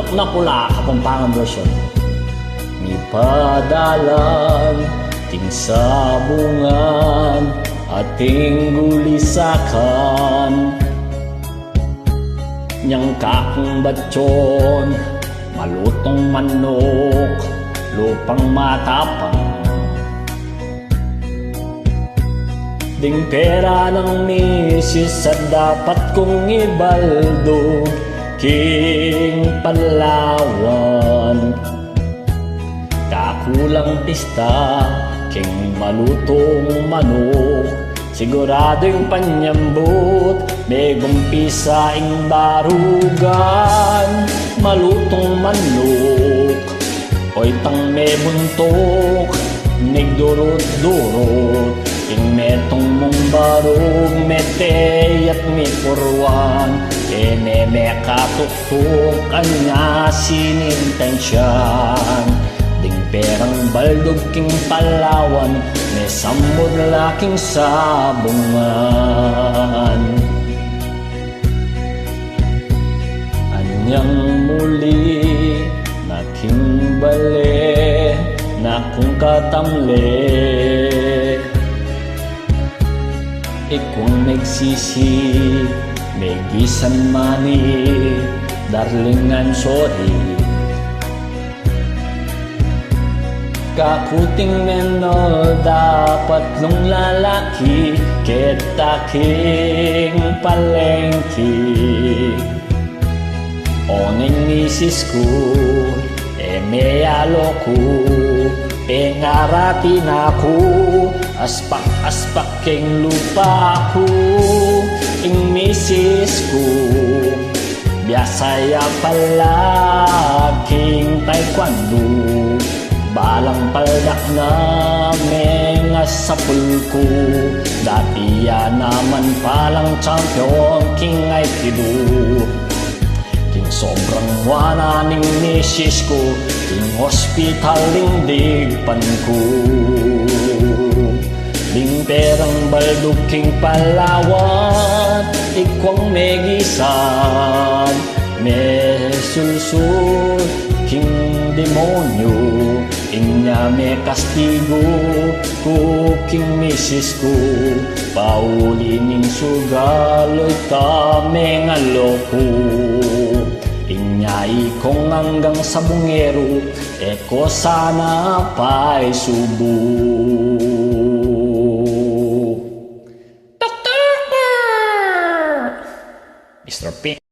Pulot na pula Kapampangan version. Mi padalan ting sabungan ating gulisakan, nyang kakong batyon malutong manok lupang matapang. Ding pera ng misis at dapat kong ibaldo king Palawan. Kakulang pista king malutong manok, sigurado yung panyambot may gumpisa ing barugan. Malutong manok oy tang may buntok, nigdurot-durot ing metong mong barug metey at mipurwan. Me katuktok anya sinintensyan, ding perang baldog king Palawan may sambod laking sabungan. Anyang muli naking bale na kung katamle, ikong nagsisi may gisan mani darlingan sorry. Kakuting menol dapat nung lalaki kita king palengki. Oning misis ko meyalo ko pengaratin ako, aspak-aspak king lupa ko. Ing misis ko biasaya palaking taekwondo, balang paldak na mga sapul ko. Dati yan naman palang champion king Aikido. King sobrang wana ning misis ko, king hospital ling digpan ko. Ding perang baldog king Palawan, ikwang megisan me sulsul king demonyo. Inya me kastigo ko king misis ko, pauli ning sugaloy kami nga loko. Inyay kong hanggang sa bungero, eko sana pa'y subo. Mr. P.